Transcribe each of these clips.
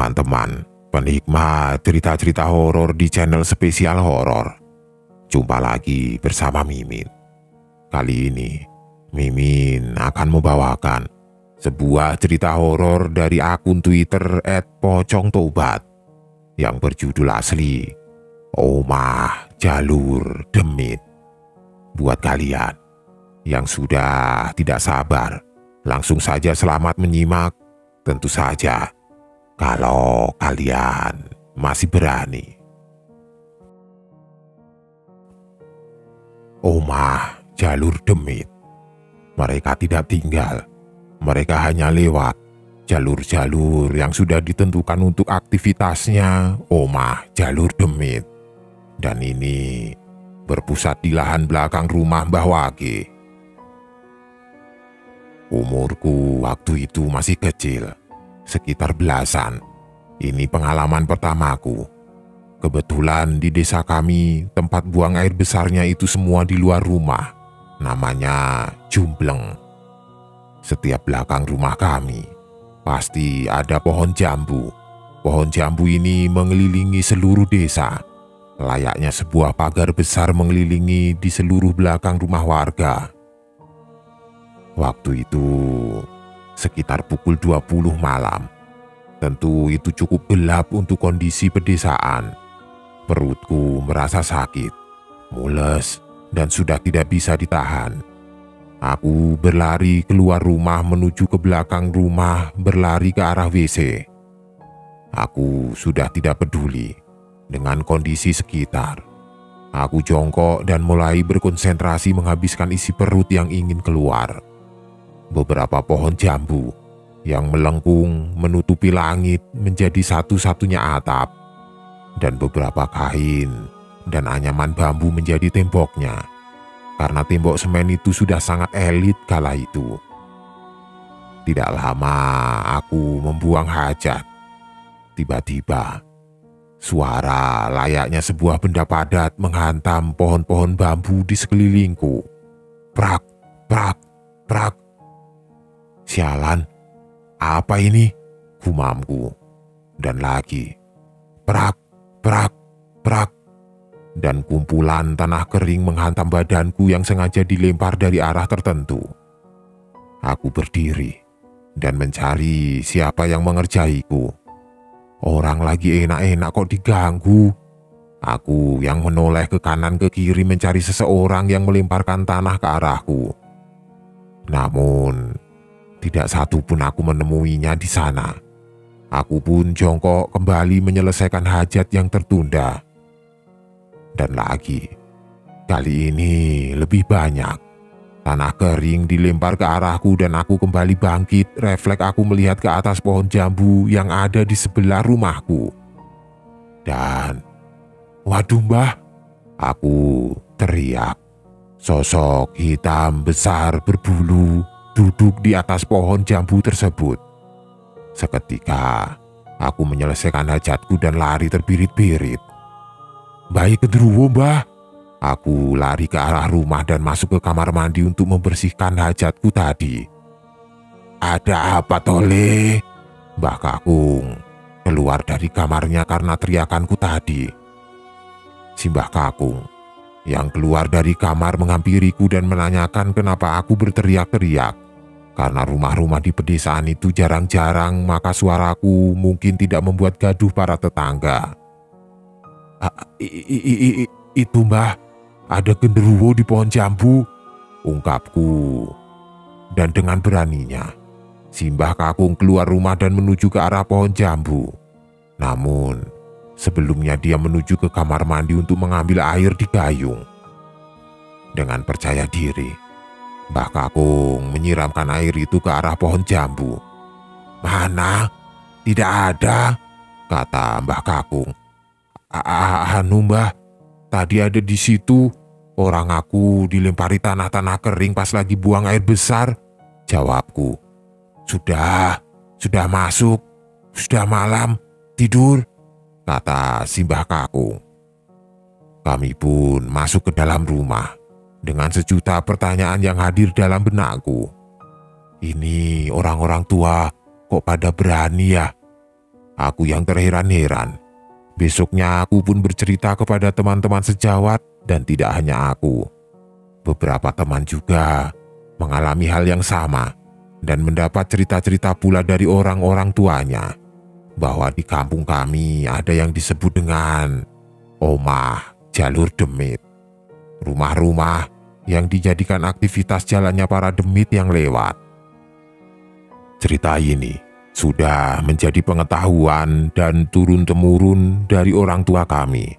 teman-teman penikmat cerita-cerita horor di channel spesial horor. Jumpa lagi bersama Mimin. Kali ini Mimin akan membawakan sebuah cerita horor dari akun Twitter @pocongtobat yang berjudul asli Omah Jalur Demit. Buat kalian yang sudah tidak sabar, langsung saja selamat menyimak. Tentu saja kalau kalian masih berani. Omah Jalur Demit. Mereka tidak tinggal, mereka hanya lewat jalur-jalur yang sudah ditentukan untuk aktivitasnya Omah Jalur Demit. Dan ini berpusat di lahan belakang rumah Mbah Wage. Umurku waktu itu masih kecil, sekitar belasan. Ini pengalaman pertamaku. Kebetulan di desa kami, tempat buang air besarnya itu semua di luar rumah. Namanya Jumbleng. Setiap belakang rumah kami, pasti ada pohon jambu. Pohon jambu ini mengelilingi seluruh desa. Layaknya sebuah pagar besar mengelilingi di seluruh belakang rumah warga. Waktu itu sekitar pukul 20 malam. Tentu itu cukup gelap untuk kondisi pedesaan. Perutku merasa sakit, mules, dan sudah tidak bisa ditahan. Aku berlari keluar rumah menuju ke belakang rumah, berlari ke arah WC. Aku sudah tidak peduli dengan kondisi sekitar. Aku jongkok dan mulai berkonsentrasi menghabiskan isi perut yang ingin keluar. Beberapa pohon jambu yang melengkung menutupi langit menjadi satu-satunya atap, dan beberapa kain dan anyaman bambu menjadi temboknya, karena tembok semen itu sudah sangat elit kala itu. Tidak lama aku membuang hajat. Tiba-tiba suara layaknya sebuah benda padat menghantam pohon-pohon bambu di sekelilingku. Prak, prak, prak. Sialan, apa ini? Gumamku. Dan lagi, prak, prak, prak. Dan kumpulan tanah kering menghantam badanku yang sengaja dilempar dari arah tertentu. Aku berdiri dan mencari siapa yang mengerjaiku. Orang lagi enak-enak kok diganggu. Aku yang menoleh ke kanan ke kiri mencari seseorang yang melemparkan tanah ke arahku. Namun tidak satu pun aku menemuinya di sana. Aku pun jongkok kembali menyelesaikan hajat yang tertunda. Dan lagi, kali ini lebih banyak. Tanah kering dilempar ke arahku dan aku kembali bangkit. Refleks aku melihat ke atas pohon jambu yang ada di sebelah rumahku. Dan, waduh Mbah, aku teriak. Sosok hitam besar berbulu duduk di atas pohon jambu tersebut. Seketika, aku menyelesaikan hajatku dan lari terbirit-birit. Baik genderuwo Mbah. Aku lari ke arah rumah dan masuk ke kamar mandi untuk membersihkan hajatku tadi. Ada apa tole? Mbah Kakung keluar dari kamarnya karena teriakanku tadi. Si Mbah Kakung yang keluar dari kamar menghampiriku dan menanyakan kenapa aku berteriak-teriak. Karena rumah-rumah di pedesaan itu jarang-jarang, maka suaraku mungkin tidak membuat gaduh para tetangga. Itu Mbah, ada genderuwo di pohon jambu, ungkapku. Dan dengan beraninya, si Mbah Kakung keluar rumah dan menuju ke arah pohon jambu. Namun, sebelumnya dia menuju ke kamar mandi untuk mengambil air di gayung. Dengan percaya diri, Mbah Kakung menyiramkan air itu ke arah pohon jambu. Mana? Tidak ada, kata Mbah Kakung. Anu Mbah, tadi ada di situ. Orang aku dilempari tanah-tanah kering pas lagi buang air besar, jawabku. Sudah masuk, sudah malam, tidur, kata si Mbah Kakung. Kami pun masuk ke dalam rumah dengan sejuta pertanyaan yang hadir dalam benakku. Ini orang-orang tua kok pada berani ya? Aku yang terheran-heran. Besoknya aku pun bercerita kepada teman-teman sejawat dan tidak hanya aku. Beberapa teman juga mengalami hal yang sama dan mendapat cerita-cerita pula dari orang-orang tuanya bahwa di kampung kami ada yang disebut dengan Omah Jalur Demit. Rumah-rumah yang dijadikan aktivitas jalannya para demit yang lewat. Cerita ini sudah menjadi pengetahuan dan turun-temurun dari orang tua kami.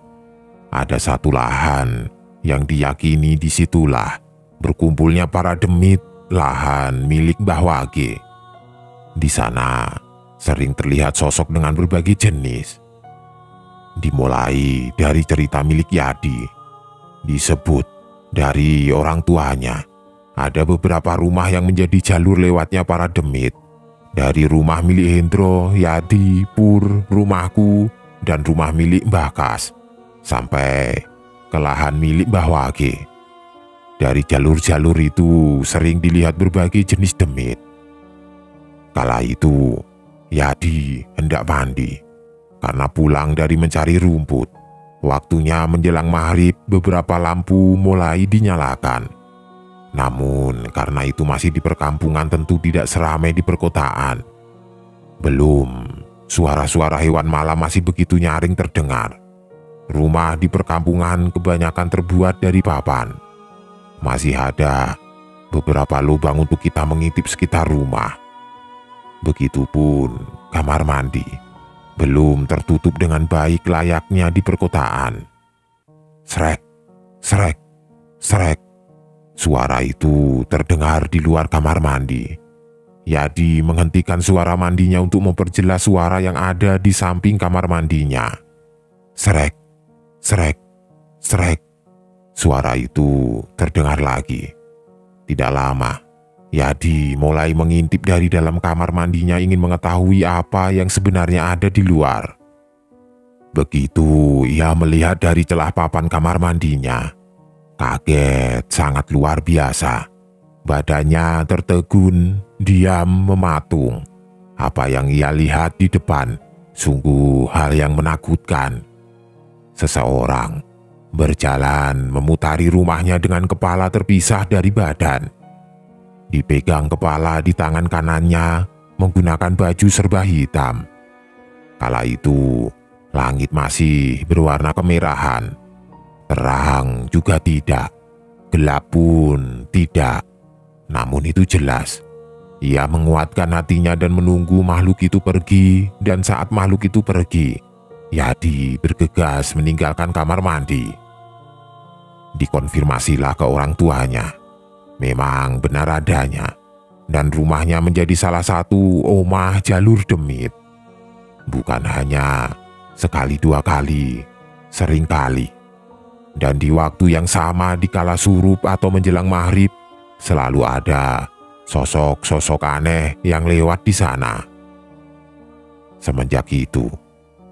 Ada satu lahan yang diyakini disitulah berkumpulnya para demit, lahan milik Mbah Wage. Di sana sering terlihat sosok dengan berbagai jenis. Dimulai dari cerita milik Yadi, disebut dari orang tuanya ada beberapa rumah yang menjadi jalur lewatnya para demit. Dari rumah milik Hendro, Yadi, Pur, rumahku, dan rumah milik Mbah Kas, sampai ke lahan milik Mbah Wage. Dari jalur-jalur itu sering dilihat berbagai jenis demit. Kala itu, Yadi hendak mandi. Karena pulang dari mencari rumput, waktunya menjelang maghrib beberapa lampu mulai dinyalakan. Namun karena itu masih di perkampungan tentu tidak seramai di perkotaan. Belum, suara-suara hewan malam masih begitu nyaring terdengar. Rumah di perkampungan kebanyakan terbuat dari papan. Masih ada beberapa lubang untuk kita mengintip sekitar rumah. Begitupun kamar mandi, belum tertutup dengan baik layaknya di perkotaan. Srek, srek, srek. Suara itu terdengar di luar kamar mandi. Yadi menghentikan suara mandinya untuk memperjelas suara yang ada di samping kamar mandinya. Srek, srek, srek. Suara itu terdengar lagi. Tidak lama, Yadi mulai mengintip dari dalam kamar mandinya ingin mengetahui apa yang sebenarnya ada di luar. Begitu ia melihat dari celah papan kamar mandinya, kaget sangat luar biasa. Badannya tertegun, diam mematung. Apa yang ia lihat di depan sungguh hal yang menakutkan. Seseorang berjalan memutari rumahnya dengan kepala terpisah dari badan. Dipegang kepala di tangan kanannya menggunakan baju serba hitam. Kala itu langit masih berwarna kemerahan. Terang juga tidak, gelap pun tidak. Namun itu jelas, ia menguatkan hatinya dan menunggu makhluk itu pergi. Dan saat makhluk itu pergi, Yadi bergegas meninggalkan kamar mandi. Dikonfirmasilah ke orang tuanya, memang benar adanya, dan rumahnya menjadi salah satu Omah Jalur Demit. Bukan hanya sekali dua kali, sering kali. Dan di waktu yang sama di kala surup atau menjelang maghrib, selalu ada sosok-sosok aneh yang lewat di sana. Semenjak itu,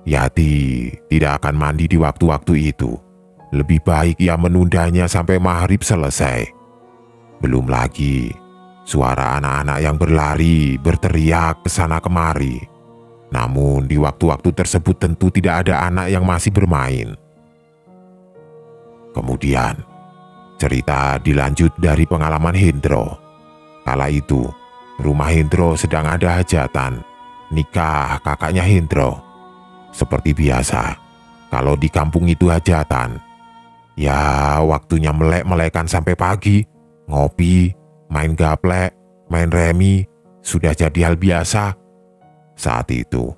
Yati tidak akan mandi di waktu-waktu itu. Lebih baik ia menundanya sampai maghrib selesai. Belum lagi suara anak-anak yang berlari, berteriak ke sana kemari. Namun di waktu-waktu tersebut tentu tidak ada anak yang masih bermain. Kemudian, cerita dilanjut dari pengalaman Hendro. Kala itu, rumah Hendro sedang ada hajatan, nikah kakaknya Hendro. Seperti biasa, kalau di kampung itu hajatan, ya waktunya melek-melekan sampai pagi, ngopi, main gaplek, main remi, sudah jadi hal biasa. Saat itu,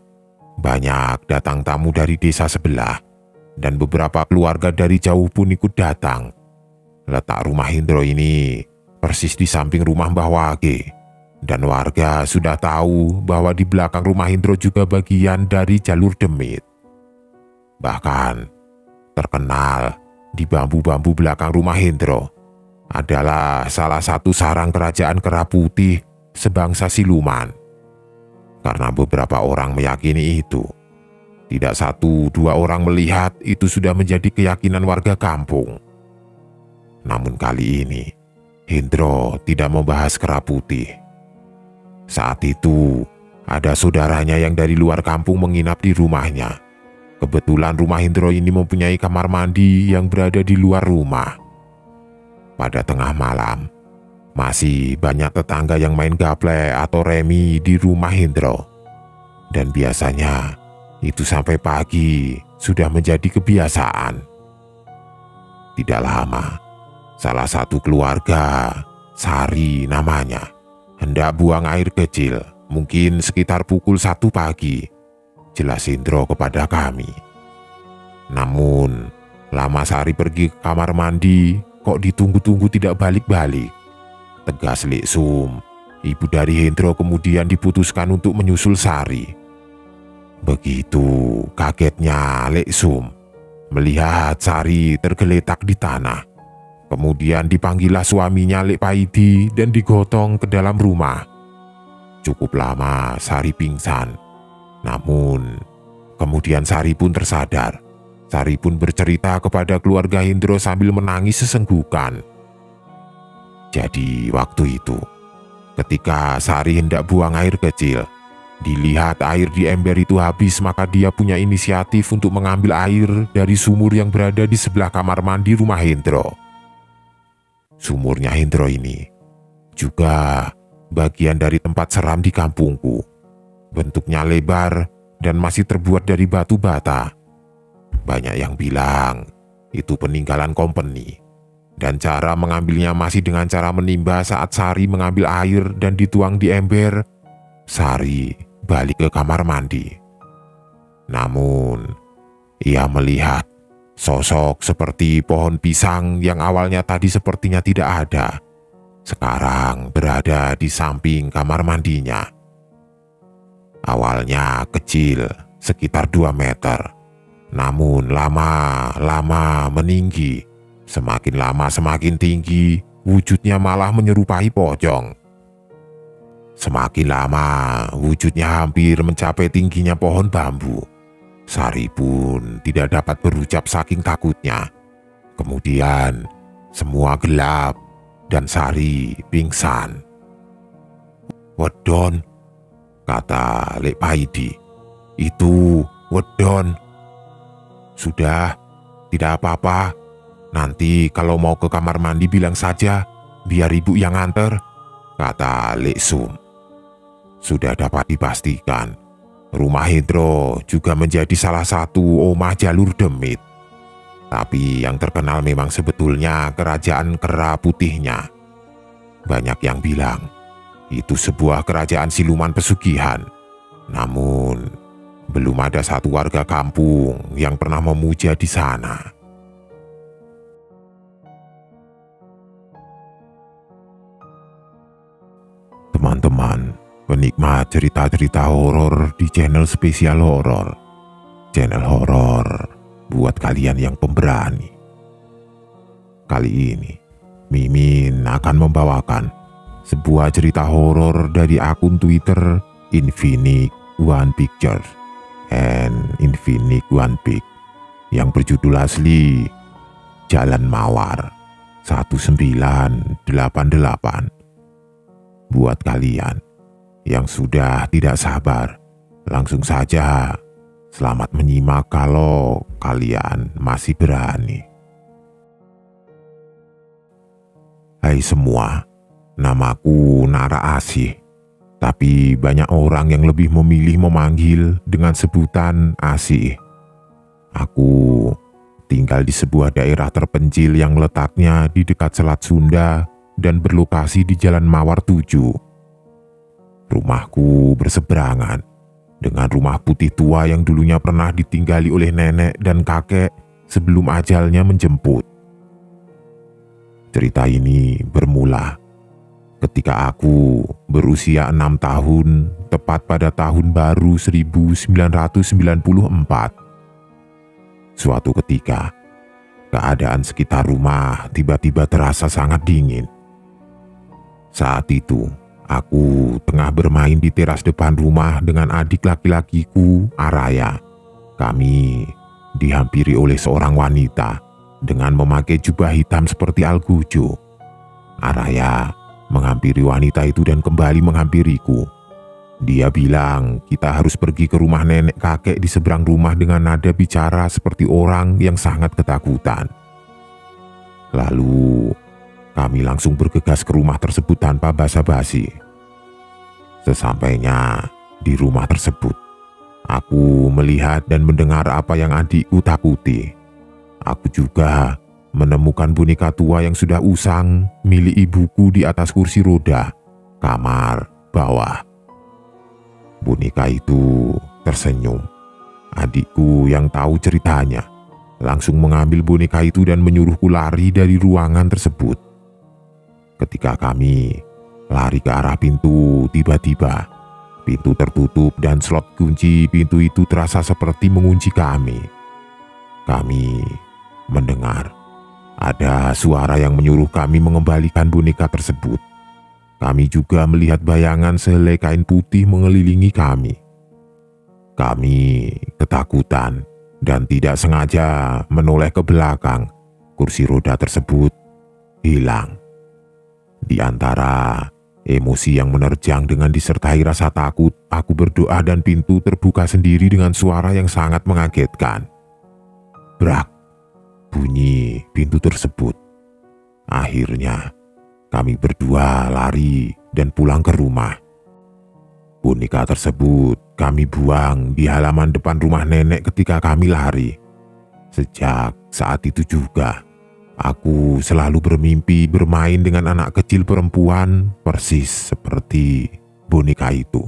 banyak datang tamu dari desa sebelah. Dan beberapa keluarga dari jauh pun ikut datang. Letak rumah Hendro ini persis di samping rumah Mbah Wage. Dan warga sudah tahu bahwa di belakang rumah Hendro juga bagian dari jalur demit. Bahkan terkenal di bambu-bambu belakang rumah Hendro adalah salah satu sarang kerajaan kera putih sebangsa siluman. Karena beberapa orang meyakini itu, tidak satu dua orang melihat itu sudah menjadi keyakinan warga kampung. Namun kali ini, Hendro tidak membahas kera putih. Saat itu, Ada saudaranya yang dari luar kampung menginap di rumahnya. Kebetulan rumah Hendro ini mempunyai kamar mandi yang berada di luar rumah. Pada tengah malam, masih banyak tetangga yang main gaple atau remi di rumah Hendro. Dan biasanya itu sampai pagi sudah menjadi kebiasaan. Tidak lama, salah satu keluarga, Sari namanya, hendak buang air kecil, mungkin sekitar pukul 1 pagi, jelas Hendro kepada kami. Namun, lama Sari pergi ke kamar mandi, kok ditunggu-tunggu tidak balik-balik. Tegas Lek Sum, ibu dari Hendro kemudian diputuskan untuk menyusul Sari. Begitu kagetnya Lek Sum melihat Sari tergeletak di tanah. Kemudian dipanggillah suaminya Lek Paidi dan digotong ke dalam rumah. Cukup lama Sari pingsan. Namun kemudian Sari pun tersadar. Sari pun bercerita kepada keluarga Hendro sambil menangis sesenggukan. Jadi waktu itu, ketika Sari hendak buang air kecil, dilihat air di ember itu habis, maka dia punya inisiatif untuk mengambil air dari sumur yang berada di sebelah kamar mandi rumah Hendro. Sumurnya Hendro ini juga bagian dari tempat seram di kampungku. Bentuknya lebar dan masih terbuat dari batu bata. Banyak yang bilang itu peninggalan company. Dan cara mengambilnya masih dengan cara menimba. Saat Sari mengambil air dan dituang di ember, Sari balik ke kamar mandi. Namun, ia melihat sosok seperti pohon pisang yang awalnya tadi sepertinya tidak ada, sekarang berada di samping kamar mandinya. Awalnya kecil, sekitar 2 meter. Namun lama-lama meninggi. Semakin lama semakin tinggi, wujudnya malah menyerupai pocong. Semakin lama, wujudnya hampir mencapai tingginya pohon bambu. Sari pun tidak dapat berucap saking takutnya. Kemudian, semua gelap dan Sari pingsan. "Wedon," kata Lek Paidi. "Itu wedon." "Sudah, tidak apa-apa. Nanti kalau mau ke kamar mandi bilang saja, biar ibu yang antar," kata Lek Sum. Sudah dapat dipastikan, rumah Hendro juga menjadi salah satu omah jalur demit. Tapi yang terkenal memang sebetulnya kerajaan kera putihnya. Banyak yang bilang itu sebuah kerajaan siluman pesugihan. Namun, belum ada satu warga kampung yang pernah memuja di sana. Teman-teman, penikmat cerita-cerita horor di channel spesial horor. Channel horor buat kalian yang pemberani. Kali ini, Mimin akan membawakan sebuah cerita horor dari akun Twitter Infinite One Pictures and Infinite One Pic yang berjudul asli Jalan Mawar 1988. Buat kalian yang sudah tidak sabar, langsung saja selamat menyimak kalau kalian masih berani. Hai semua, namaku Nara Asih, tapi banyak orang yang lebih memilih memanggil dengan sebutan Asih. Aku tinggal di sebuah daerah terpencil yang letaknya di dekat Selat Sunda dan berlokasi di Jalan Mawar 7. Rumahku berseberangan dengan rumah putih tua yang dulunya pernah ditinggali oleh nenek dan kakek sebelum ajalnya menjemput. Cerita ini bermula ketika aku berusia 6 tahun, tepat pada tahun baru 1994. Suatu ketika, keadaan sekitar rumah tiba-tiba terasa sangat dingin. Saat itu, aku tengah bermain di teras depan rumah dengan adik laki-lakiku, Araya. Kami dihampiri oleh seorang wanita dengan memakai jubah hitam seperti Algujo. Araya menghampiri wanita itu dan kembali menghampiriku. Dia bilang kita harus pergi ke rumah nenek kakek di seberang rumah dengan nada bicara seperti orang yang sangat ketakutan. Lalu kami langsung bergegas ke rumah tersebut tanpa basa-basi. Sesampainya di rumah tersebut, aku melihat dan mendengar apa yang adikku takuti. Aku juga menemukan boneka tua yang sudah usang milik ibuku di atas kursi roda kamar bawah. Boneka itu tersenyum. Adikku yang tahu ceritanya langsung mengambil boneka itu dan menyuruhku lari dari ruangan tersebut. Ketika kami lari ke arah pintu, tiba-tiba pintu tertutup dan slot kunci pintu itu terasa seperti mengunci kami. Kami mendengar ada suara yang menyuruh kami mengembalikan boneka tersebut. Kami juga melihat bayangan sehelai kain putih mengelilingi kami. Kami ketakutan dan tidak sengaja menoleh ke belakang. Kursi roda tersebut hilang. Di antara emosi yang menerjang dengan disertai rasa takut, aku berdoa dan pintu terbuka sendiri dengan suara yang sangat mengagetkan. Brak, bunyi pintu tersebut. Akhirnya kami berdua lari dan pulang ke rumah. Boneka tersebut kami buang di halaman depan rumah nenek ketika kami lari. Sejak saat itu juga, aku selalu bermimpi bermain dengan anak kecil perempuan persis seperti boneka itu.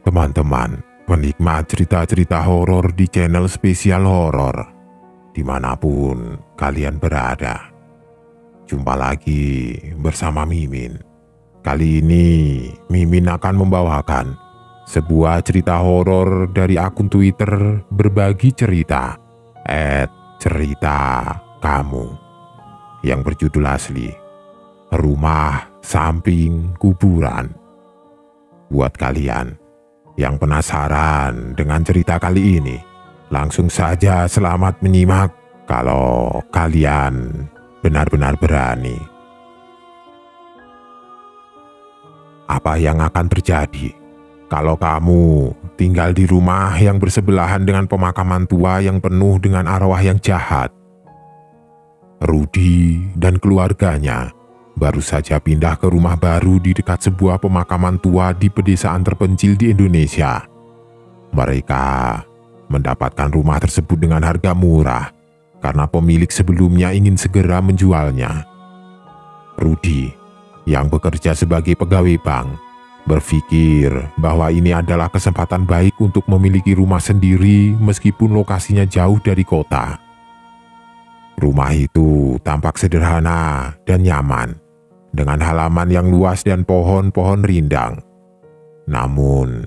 Teman-teman penikmat cerita-cerita horor di channel Spesial Horor, dimanapun kalian berada. Jumpa lagi bersama Mimin. Kali ini Mimin akan membawakan sebuah cerita horor dari akun Twitter Berbagi Cerita @cerita_kamu yang berjudul asli Rumah Samping Kuburan. Buat kalian yang penasaran dengan cerita kali ini, langsung saja selamat menyimak kalau kalian benar-benar berani. Apa yang akan terjadi kalau kamu tinggal di rumah yang bersebelahan dengan pemakaman tua yang penuh dengan arwah yang jahat? Rudy dan keluarganya baru saja pindah ke rumah baru di dekat sebuah pemakaman tua di pedesaan terpencil di Indonesia. Mereka mendapatkan rumah tersebut dengan harga murah karena pemilik sebelumnya ingin segera menjualnya. Rudy yang bekerja sebagai pegawai bank berpikir bahwa ini adalah kesempatan baik untuk memiliki rumah sendiri meskipun lokasinya jauh dari kota. Rumah itu tampak sederhana dan nyaman, dengan halaman yang luas dan pohon-pohon rindang. Namun,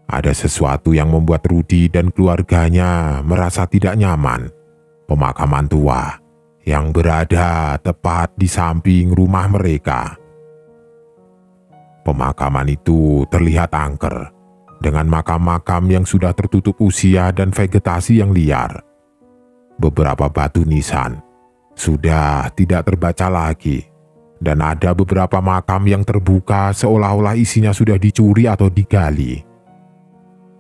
ada sesuatu yang membuat Rudy dan keluarganya merasa tidak nyaman. Pemakaman tua yang berada tepat di samping rumah mereka. Pemakaman itu terlihat angker, dengan makam-makam yang sudah tertutup usia dan vegetasi yang liar. Beberapa batu nisan sudah tidak terbaca lagi, dan ada beberapa makam yang terbuka seolah-olah isinya sudah dicuri atau digali.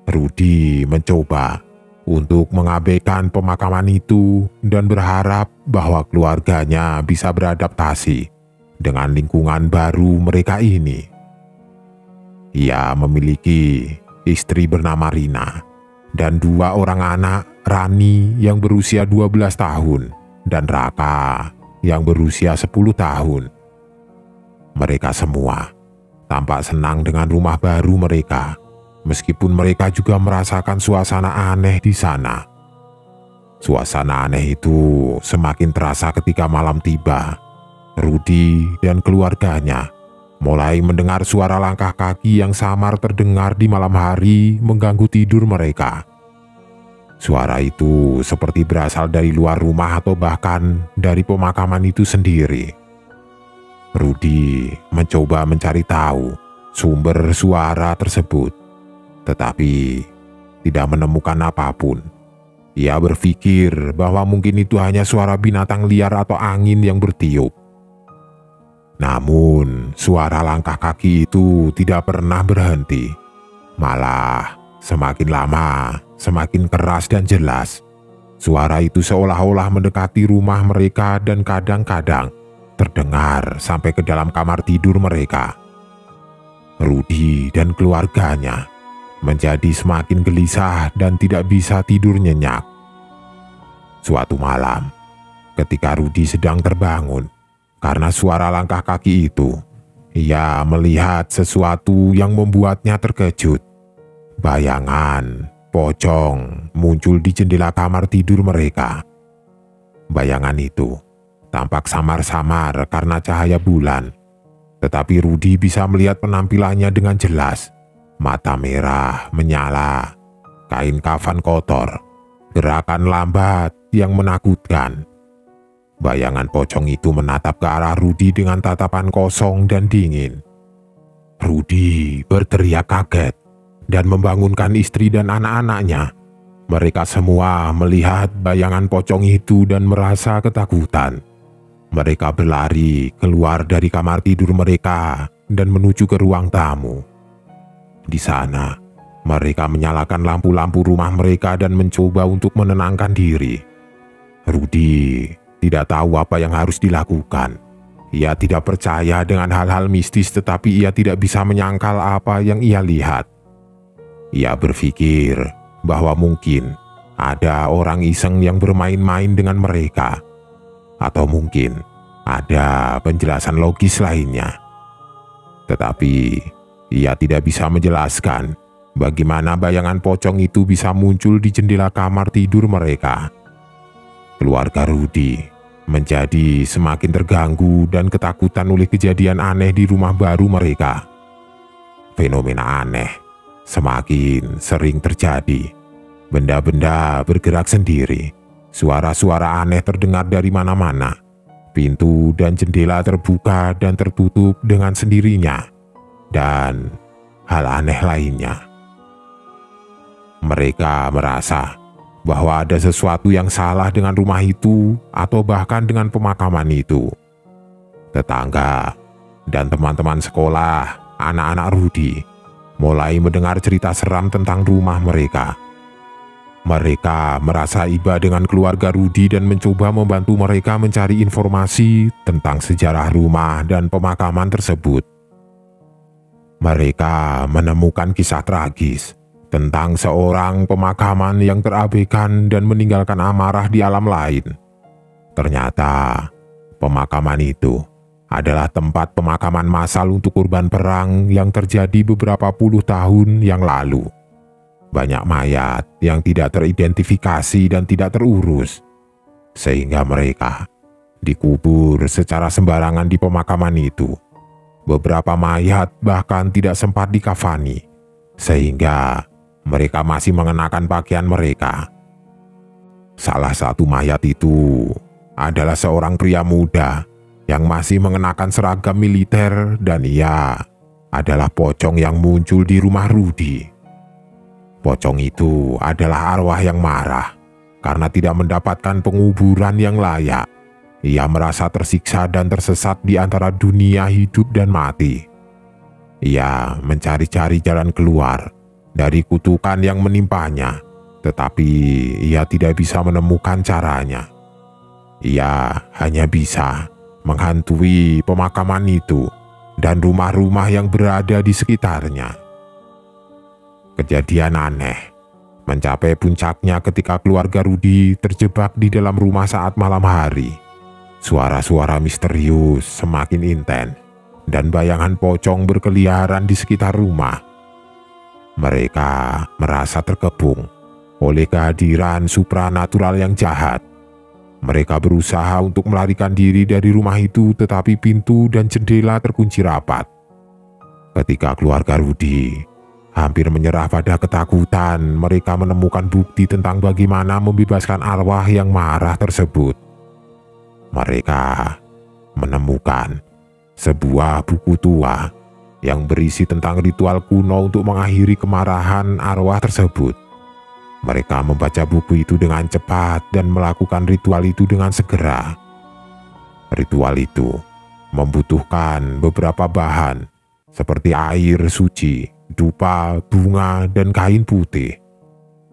Rudy mencoba untuk mengabaikan pemakaman itu dan berharap bahwa keluarganya bisa beradaptasi dengan lingkungan baru mereka ini. Ia memiliki istri bernama Rina dan 2 orang anak, Rani yang berusia 12 tahun dan Raka yang berusia 10 tahun. Mereka semua tampak senang dengan rumah baru mereka, meskipun mereka juga merasakan suasana aneh di sana. Suasana aneh itu semakin terasa ketika malam tiba. Rudy dan keluarganya mulai mendengar suara langkah kaki yang samar terdengar di malam hari mengganggu tidur mereka. Suara itu seperti berasal dari luar rumah atau bahkan dari pemakaman itu sendiri. Rudy mencoba mencari tahu sumber suara tersebut, tetapi tidak menemukan apapun. Ia berpikir bahwa mungkin itu hanya suara binatang liar atau angin yang bertiup. Namun, suara langkah kaki itu tidak pernah berhenti. Malah, semakin lama, semakin keras dan jelas. Suara itu seolah-olah mendekati rumah mereka dan kadang-kadang terdengar sampai ke dalam kamar tidur mereka. Rudy dan keluarganya menjadi semakin gelisah dan tidak bisa tidur nyenyak. Suatu malam, ketika Rudy sedang terbangun karena suara langkah kaki itu, ia melihat sesuatu yang membuatnya terkejut. Bayangan pocong muncul di jendela kamar tidur mereka. Bayangan itu tampak samar-samar karena cahaya bulan, tetapi Rudy bisa melihat penampilannya dengan jelas. Mata merah menyala, kain kafan kotor, gerakan lambat yang menakutkan. Bayangan pocong itu menatap ke arah Rudy dengan tatapan kosong dan dingin. Rudy berteriak kaget dan membangunkan istri dan anak-anaknya. Mereka semua melihat bayangan pocong itu dan merasa ketakutan. Mereka berlari keluar dari kamar tidur mereka dan menuju ke ruang tamu. Di sana, mereka menyalakan lampu-lampu rumah mereka dan mencoba untuk menenangkan diri. Rudy tidak tahu apa yang harus dilakukan. Ia tidak percaya dengan hal-hal mistis, tetapi ia tidak bisa menyangkal apa yang ia lihat. Ia berpikir bahwa mungkin ada orang iseng yang bermain-main dengan mereka. Atau mungkin ada penjelasan logis lainnya. Tetapi ia tidak bisa menjelaskan bagaimana bayangan pocong itu bisa muncul di jendela kamar tidur mereka. Keluarga Rudy menjadi semakin terganggu dan ketakutan oleh kejadian aneh di rumah baru mereka. Fenomena aneh semakin sering terjadi. Benda-benda bergerak sendiri. Suara-suara aneh terdengar dari mana-mana. Pintu dan jendela terbuka dan tertutup dengan sendirinya. Dan hal aneh lainnya. Mereka merasa bahwa ada sesuatu yang salah dengan rumah itu atau bahkan dengan pemakaman itu. Tetangga dan teman-teman sekolah anak-anak Rudy mulai mendengar cerita seram tentang rumah mereka. Mereka merasa iba dengan keluarga Rudy dan mencoba membantu mereka mencari informasi tentang sejarah rumah dan pemakaman tersebut. Mereka menemukan kisah tragis tentang seorang pemakaman yang terabaikan dan meninggalkan amarah di alam lain. Ternyata, pemakaman itu adalah tempat pemakaman massal untuk korban perang yang terjadi beberapa puluh tahun yang lalu. Banyak mayat yang tidak teridentifikasi dan tidak terurus, sehingga mereka dikubur secara sembarangan di pemakaman itu. Beberapa mayat bahkan tidak sempat dikafani, sehingga mereka masih mengenakan pakaian mereka. Salah satu mayat itu adalah seorang pria muda yang masih mengenakan seragam militer, dan ia adalah pocong yang muncul di rumah Rudy. Pocong itu adalah arwah yang marah karena tidak mendapatkan penguburan yang layak. Ia merasa tersiksa dan tersesat di antara dunia hidup dan mati. Ia mencari-cari jalan keluar dari kutukan yang menimpanya, tetapi ia tidak bisa menemukan caranya. Ia hanya bisa menghantui pemakaman itu dan rumah-rumah yang berada di sekitarnya. Kejadian aneh mencapai puncaknya ketika keluarga Rudy terjebak di dalam rumah saat malam hari. Suara-suara misterius semakin intens dan bayangan pocong berkeliaran di sekitar rumah. Mereka merasa terkepung oleh kehadiran supranatural yang jahat. Mereka berusaha untuk melarikan diri dari rumah itu, tetapi pintu dan jendela terkunci rapat. Ketika keluarga Rudy hampir menyerah pada ketakutan, mereka menemukan bukti tentang bagaimana membebaskan arwah yang marah tersebut. Mereka menemukan sebuah buku tua yang berisi tentang ritual kuno untuk mengakhiri kemarahan arwah tersebut. Mereka membaca buku itu dengan cepat dan melakukan ritual itu dengan segera. Ritual itu membutuhkan beberapa bahan seperti air suci, dupa, bunga, dan kain putih.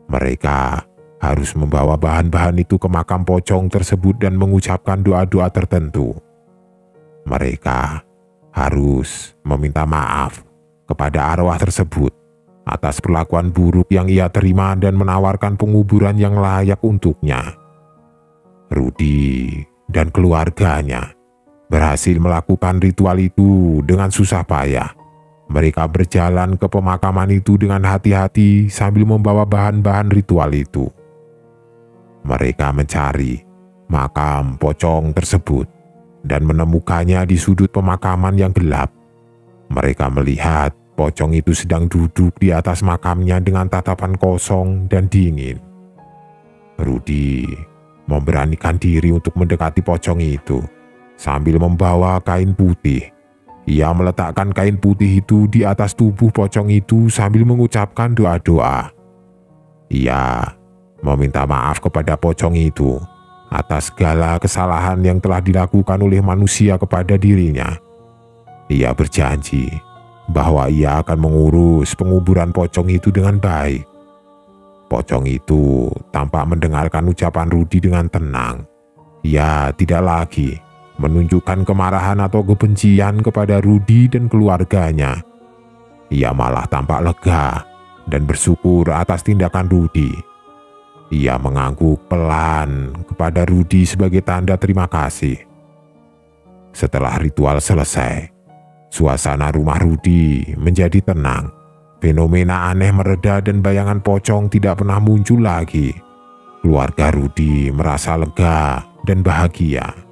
Mereka harus membawa bahan-bahan itu ke makam pocong tersebut dan mengucapkan doa-doa tertentu. Mereka harus meminta maaf kepada arwah tersebut atas perlakuan buruk yang ia terima dan menawarkan penguburan yang layak untuknya. Rudi dan keluarganya berhasil melakukan ritual itu dengan susah payah. Mereka berjalan ke pemakaman itu dengan hati-hati sambil membawa bahan-bahan ritual itu. Mereka mencari makam pocong tersebut dan menemukannya di sudut pemakaman yang gelap. Mereka melihat pocong itu sedang duduk di atas makamnya dengan tatapan kosong dan dingin. Rudi memberanikan diri untuk mendekati pocong itu sambil membawa kain putih. Ia meletakkan kain putih itu di atas tubuh pocong itu sambil mengucapkan doa-doa. Ia meminta maaf kepada pocong itu atas segala kesalahan yang telah dilakukan oleh manusia kepada dirinya. Ia berjanji bahwa ia akan mengurus penguburan pocong itu dengan baik. Pocong itu tampak mendengarkan ucapan Rudi dengan tenang. Ia tidak lagi menunjukkan kemarahan atau kebencian kepada Rudi dan keluarganya. Ia malah tampak lega dan bersyukur atas tindakan Rudi. Ia mengangguk pelan kepada Rudi sebagai tanda terima kasih. Setelah ritual selesai, suasana rumah Rudi menjadi tenang. Fenomena aneh mereda dan bayangan pocong tidak pernah muncul lagi. Keluarga Rudi merasa lega dan bahagia.